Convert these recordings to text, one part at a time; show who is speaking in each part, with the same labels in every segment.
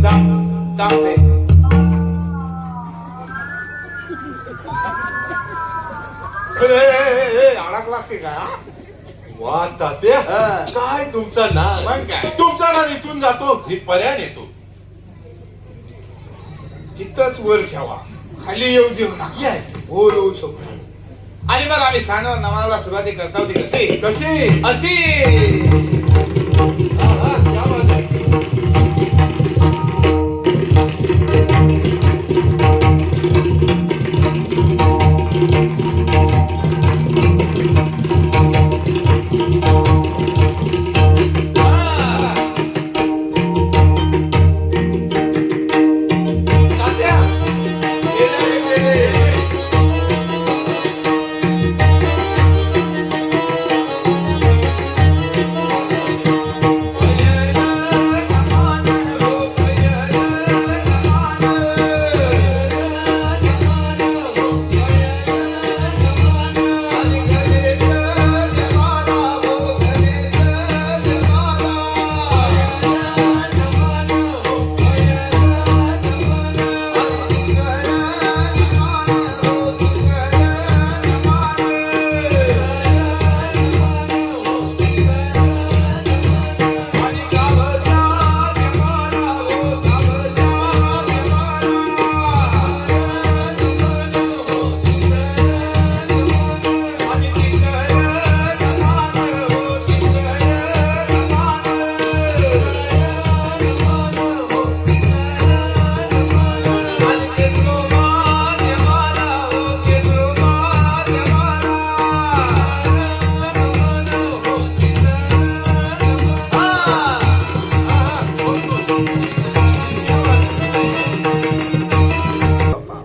Speaker 1: दाम अडकलास की काय?
Speaker 2: वा तात्या, काय तुमचा ना
Speaker 1: मग काय?
Speaker 2: तुमचा ना इथून जातो ही पर्याय येतो.
Speaker 1: तिथंच वर ठेवा, खाली येऊ देऊ नका.
Speaker 2: येस,
Speaker 1: वर येऊ शकतो. आणि मग आम्ही सानवर नमाला सुरुवाती करता होती कशी
Speaker 2: कशी
Speaker 1: अशी.
Speaker 2: क्या बात आहे.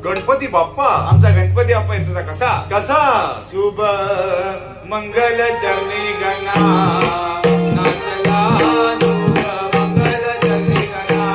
Speaker 2: गणपती बाप्पा,
Speaker 1: आमचा गणपती बाप्पा आहे तुझा कसा
Speaker 2: कसा
Speaker 1: शुभ मंगल चरणी गणा नाचला. शुभ मंगल चरणी गणा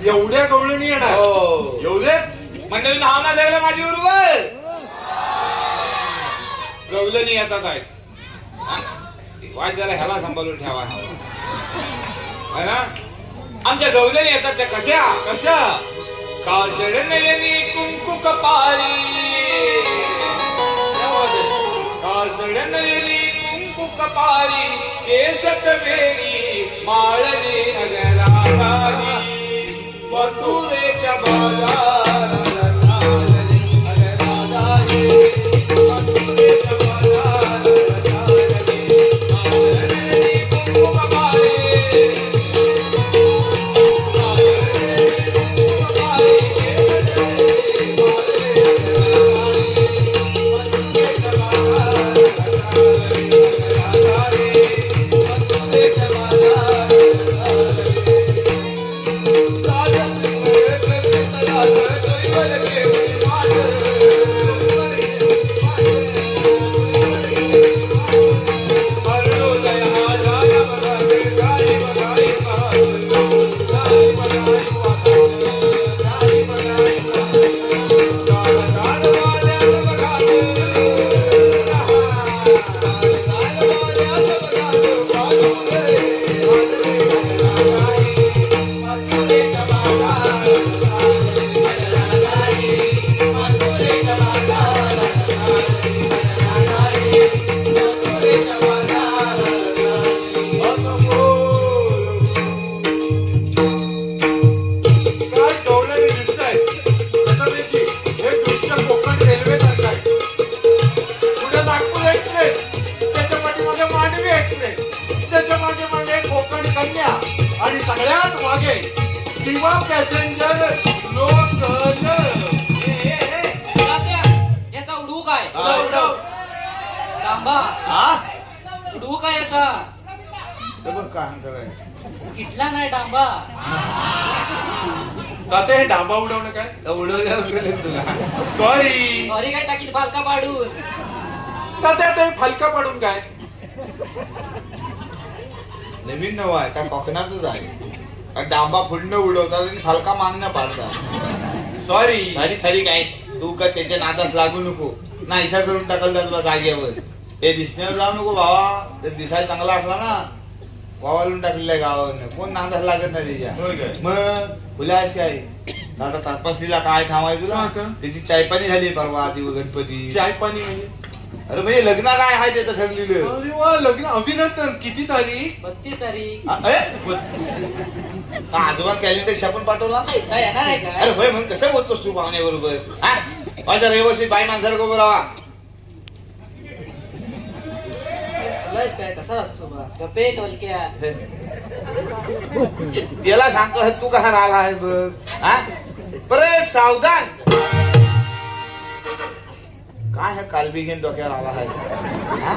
Speaker 2: एवढ्या गवळणी येणार.
Speaker 1: हो.
Speaker 2: एवढे
Speaker 1: मंडळी भावना द्यायला माझी बरोबर गवलनी येतात आहेत. वाज जरा ह्याला सांभाळून ठेवा है ना. आमच्या गवलनी येतात त्या कशा
Speaker 2: कशा
Speaker 1: काजळ नयनी कुंकू कपाळी. काजळ नयनी कुंकू कपाळी केसत वेणी माळणी नगराधारी. मथुरेच्या बाजाराला चालली नगराधारी. मथुरेच्या बाजाराला चालली काजळ नयनी कुंकू कपाळी.
Speaker 2: सगळ्यात मागे किंवा पॅसेंजर लोकल.
Speaker 3: याचा उडवू काय?
Speaker 1: उडव.
Speaker 3: तांबा
Speaker 1: हा
Speaker 3: उडवू काय याचा?
Speaker 1: ते बघ काय म्हणतात.
Speaker 3: किटला नाही डांबा.
Speaker 2: तात्या हे डाबा उडवणं काय?
Speaker 1: उडवल्यावर कळेल तुला.
Speaker 2: सॉरी
Speaker 3: सॉरी काय टाकील फालका पाडून.
Speaker 2: तात्या ते फलका पाडून काय?
Speaker 1: नवीन नवा आहे त्या कोकणातच आहे. आणि डांबा फुडणं उडवतात आणि फालका मागणं पाडतात.
Speaker 2: सॉरी
Speaker 1: सारी सारी काय तू का त्याच्या नादात लागू नको. नाहीसा करून टाकल तुला जागेवर. ते दिसण्यावर जाऊ नको भावा. ते दिसायला चांगला असला ना वावालून टाकलेला आहे गावावरनं. कोण नादात लागत नाही
Speaker 2: होय
Speaker 1: त्याच्या.
Speaker 2: काय?
Speaker 1: मग फुला अशी आहे. आता तपासलीला काय ठावाय तुला
Speaker 2: हा का?
Speaker 1: त्याची चायपाणी झाली परवा आधी गणपती.
Speaker 2: चाय पाणी म्हणजे?
Speaker 1: अरे म्हणजे लग्न काय आहे त्याचं ठरलेलं.
Speaker 2: अरे वा, लग्न अभिनंदन. किती तारीख?
Speaker 3: 32 तारीख.
Speaker 1: आजोबा कॅलेंडर छापून पाठवला.
Speaker 3: काय येणार आहे
Speaker 1: अरे
Speaker 3: काय?
Speaker 1: होय म्हणून कसं बोलतोस तू पाहुण्या बरोबर. हा माझ्या व्यवस्थित बाई माणसाला उभं राहा.
Speaker 3: काय कसा राहतो सोबत? गप्पे टोलक्या.
Speaker 1: त्याला सांगतो तू कसा राहिला आहे बघ. हा परत सावधान. काय हा कालबी घेऊन डोक्यावर आला आहे. हा?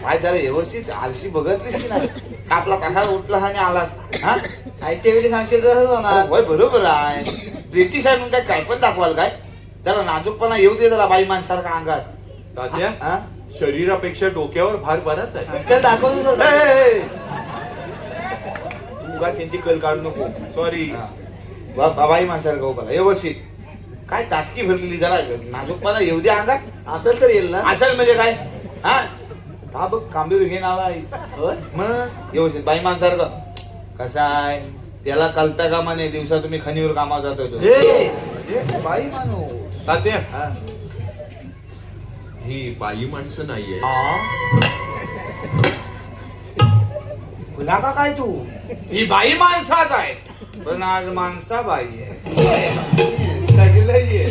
Speaker 1: काय त्याला व्यवस्थित आलशी बघतलीस की नाही. आपला कसा उठला आणि आलास. हा
Speaker 3: आयत्या वेळी सांगशील तसंच होणार.
Speaker 1: होय बरोबर आहे. प्रीती साहेब म्हणून काय पण दाखवाल काय. त्याला नाजूकपणा येऊ दे जरा बाई माणसारखा अंगात.
Speaker 2: तात्या
Speaker 1: हा?
Speaker 2: शरीरापेक्षा डोक्यावर भार बराच आहे.
Speaker 3: तर दाखवून
Speaker 1: ए, ए, ए. तू काय त्यांची कल काढू नको.
Speaker 2: सॉरी
Speaker 1: बाई माणसाला गाऊ मला व्यवस्थित. काय ताटकी भरलेली जरा नाजूकपणा येऊ दे अंगात.
Speaker 3: असेल तर येईल ना.
Speaker 1: असेल म्हणजे काय. हा हा बघ कांबीर घेऊन आला मग व्यवस्थित बाई माणसारखं. कसा आहे त्याला कळता कामा नाही. दिवसा तुम्ही खनीवर कामावर जातोय तो.
Speaker 3: हे
Speaker 1: बाई माणूस.
Speaker 2: तात्या
Speaker 1: हा.
Speaker 2: ही बाई माणसं नाहीये.
Speaker 1: खुला का काय तू. ही बाई माणसाच आहे. पण आज माणसा बाई आहे. सगळं ये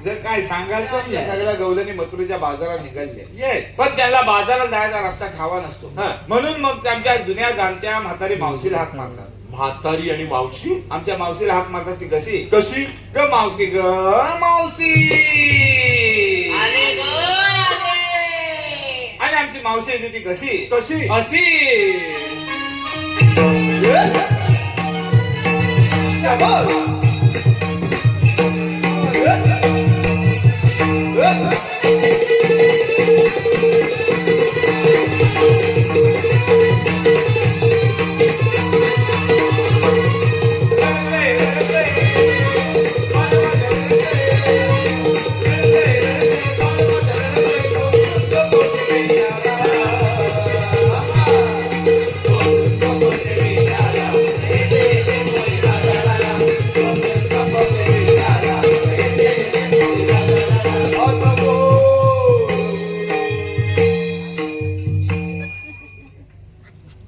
Speaker 1: जर काय सांगाल पण सगळ्या गवलनी मथुरेच्या बाजारात निघाले.
Speaker 2: येस.
Speaker 1: पण त्याला बाजारात जायचा रस्ता ठावा नसतो.
Speaker 2: हा.
Speaker 1: म्हणून मग आमच्या जुन्या जाणत्या म्हातारी मावशीला हाक मारतात.
Speaker 2: म्हातारी आणि मावशी
Speaker 1: आमच्या मावशीला हाक मारतात ती कशी.
Speaker 2: कशी?
Speaker 1: ग मावशी ग मावशी. आणि आमची मावशी येते ती कशी.
Speaker 2: कशी?
Speaker 1: अशी.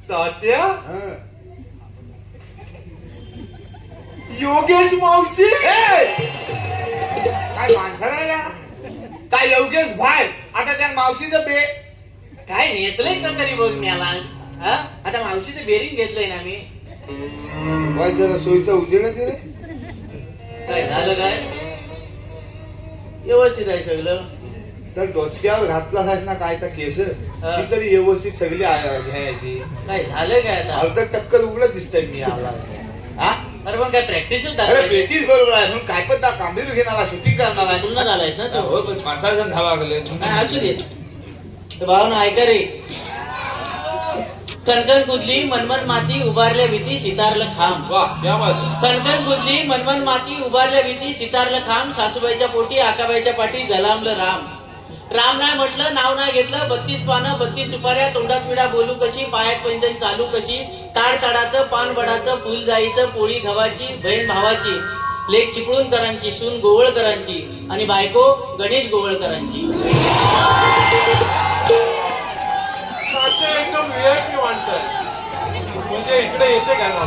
Speaker 2: तात्या योगेश मावशी.
Speaker 1: काय माणसाला आहे का? काय योगेश भाई आता त्या मावशीचं बे.
Speaker 4: काय नेसलंय का तरी बघ मी आला. हा आता मावशीचं बेरीज घेतलंय ना मी.
Speaker 1: वाय जरा सोयीचा उजेड आहे रे.
Speaker 4: काय झालं काय? व्यवस्थित आहे सगळं.
Speaker 1: तर डोचक्यावर घातला आहेस ना काय तर केस
Speaker 4: हा.
Speaker 1: ती तरी व्यवस्थित सगळी घ्यायची.
Speaker 4: काय झालं काय आता?
Speaker 1: अर्ध टक्कल उघडत दिसतंय मी आला. हा
Speaker 4: अरे पण काय प्रॅक्टिसच
Speaker 1: अरे बेटीच बरोबर आहे म्हणून काय पण कांबीर घेणार शूटिंग करणार आहे.
Speaker 4: पुन्हा झालायस ना तू?
Speaker 1: हो पण 5-6 जण धावा गेले.
Speaker 4: काय असू दे. तर भावना ऐका रे. कणकण कुदली मनमन माती उभारल्या भीती सितारलं खांब.
Speaker 2: वा क्या बात.
Speaker 4: कणकण कुदली मनमन माती उभारल्या भीती सितारलं खांब. सासूबाईच्या पोटी आकाबाईच्या पाठी जलामलं राम. राम नाही म्हटलं नाव नाही घेतलं. 32 पानं 32 सुपाऱ्या. तोंडात विडा बोलू कशी. पायात पैंजण चालू कशी. ताड ताडाचं पान बडाचं फुल जाईचं पोळी गव्हाची बहीण भावाची. लेक चिपळूणकरांची सून गोवळकरांची आणि बायको गणेश गोवळकरांची.
Speaker 2: तात्या एकदम VIP माणसं आहे. म्हणजे इकडे येते का ना.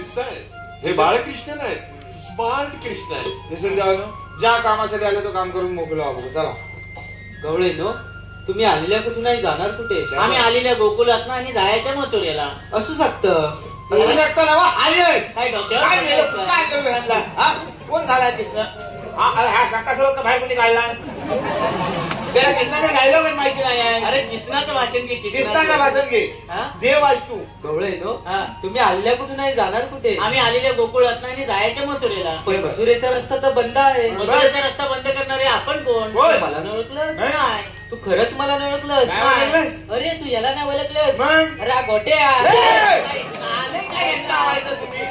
Speaker 2: कृष्ण आहे. हे बाळकृष्ण नाही, स्मार्ट कृष्ण आहे.
Speaker 1: हे सध्या ज्या कामासाठी आलं तो काम करून मोकलो बघू चला.
Speaker 3: गवळे नो, तुम्ही आलेल्या कुठून नाही जाणार कुठे?
Speaker 4: आम्ही आलेल्या गोकुळात आणि जायच्या मथुरेला.
Speaker 3: असू शकतं.
Speaker 1: असं शकतं ना वा, आई आहे.
Speaker 4: काय डॉक्टर
Speaker 1: काय मेलं? काय केलं घरातला? हा? कोण झालाय कृष्ण? हा, अरे हा संकासुराचा बाहेर कोणी काढला? त्याला कृष्णाचा डायलॉगच माहिती नाही आहे.
Speaker 4: अरे कृष्णाचं वाचन घे
Speaker 1: कृष्णाचं भाषण घे.
Speaker 4: हा?
Speaker 1: देव आहेस तू.
Speaker 3: गवळे नो,
Speaker 4: हा.
Speaker 3: तुम्ही आलेल्या कुठून नाही जाणार कुठे?
Speaker 4: आम्ही आलेल्या गोकुळात आणि जायच्या मथुरेला.
Speaker 3: पण मथुरेचा रस्ता तर बंद आहे.
Speaker 4: मथुरेचा रस्ता बंद करणारे आपण कोण?
Speaker 1: होय.
Speaker 3: मला न ओळखलंस?
Speaker 4: नाही.
Speaker 3: तू खरंच मला न ओळखलंस?
Speaker 1: काय म्हणालास?
Speaker 5: अरे तू याला नाही ओळखलंस?
Speaker 1: मग?
Speaker 5: अरे हा गोट्या.
Speaker 1: ए!
Speaker 4: आलंय काय
Speaker 1: काय लावायचं तुम्ही?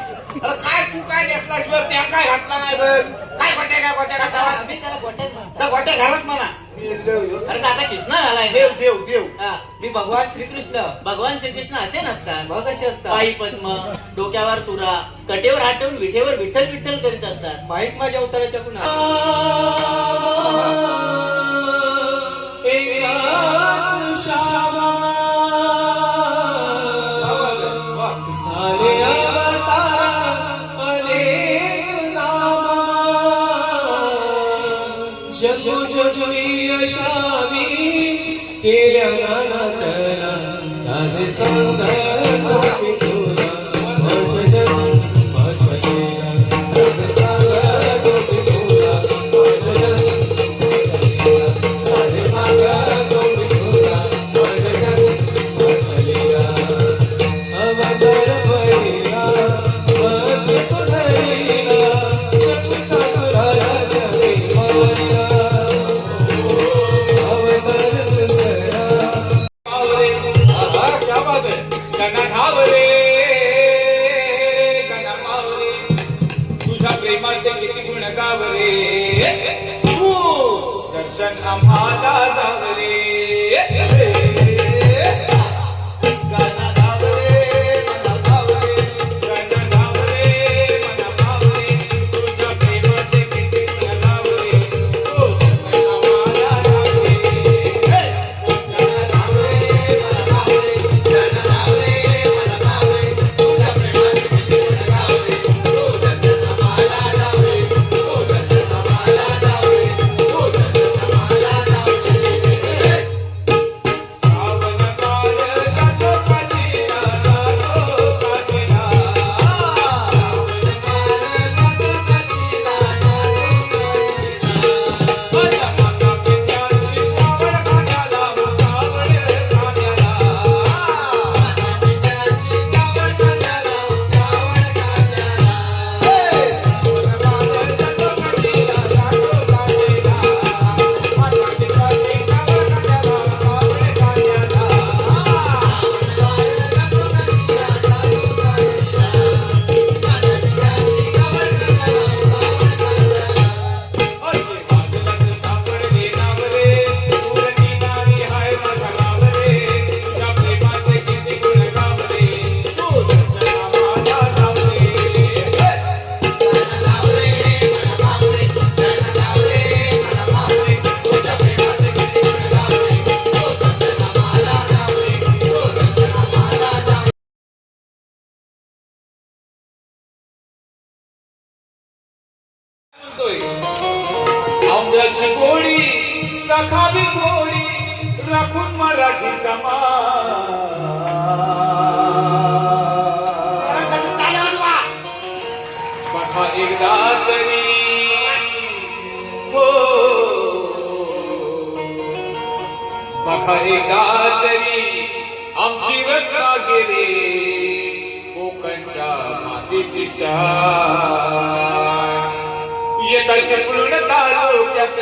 Speaker 1: अरे काय तू काय नेसलास बघ, त्या काय घातला नाही बघ. काय गोट्या घातला?
Speaker 5: आम्ही त्याला गोट्याच म्हणतो.
Speaker 1: त्या गोट्या घालत म्हणा.
Speaker 4: अरे आता कृष्ण आलाय
Speaker 1: देव देव देव.
Speaker 4: हा.
Speaker 3: मी भगवान श्रीकृष्ण.
Speaker 4: भगवान श्रीकृष्ण असे नसतात.
Speaker 3: मग कसे असतात?
Speaker 4: पायी पद्म, डोक्यावर तुरा, कटेवर हात ठेवून विठेवर विठ्ठल विठ्ठल करीत असतात.
Speaker 3: माहित माझ्या अवताराच्या कुणा?
Speaker 2: क्या बात आहे.
Speaker 1: तुझ्या प्रेमाचे किती गुण गावरे, तू दर्शन आम्हाला दावरे. गाणं गावरे, मला भावरे, गाणं गावरे, मला भावरे. तुझ्या प्रेमाचे किती गुण गावरे, तू दर्शन आम्हाला दावरे. गाणं गावरे, मला भावरे, गाणं गावरे, मला भावरे. तुझ्या प्रेमाचे किती गुण गावरे, तू दर्शन आम्हाला दावरे. तू दर्शन आम्हाला दावरे. तू दर्शन आम्हाला दावरे. श्रावण काळ जातो काशीला, जातो काशीला. श्रावण काळ जातो काशीला, माझ्या माता पित्याची कावड खाण्याला, कावड खाण्याला. माता पित्याची कावड खाण्याला, कावड खाण्याला. श्रावण काळ जातो काशीला, जातो काशीला. माता पित्याची कावड खाण्याला, कावड खाण्याला. असे बांधलात सापडले नावरे, दूर किनारी हाय माझा गावरे. तुझ्या प्रेमाचे किती गुण गावरे, तू दर्शन आम्हाला दावरे. गाणं गावरे, मला भावरे, गाणं गावरे, मला भावरे. तुझ्या प्रेमाचे किती गुण गावरे, तू दर्शन आम्हाला दावरे. तू दर्शन आम्हाला दावरे. म्हणतोय आंब्याची गोडी चाखावी थोडी, राखून मराठीचा मान. बघा एकदा तरी, हो बघा एकदा तरी आमची रत्नागिरी, कोकणच्या मातीची शान. येताच्या पूर्ण तालुक्यात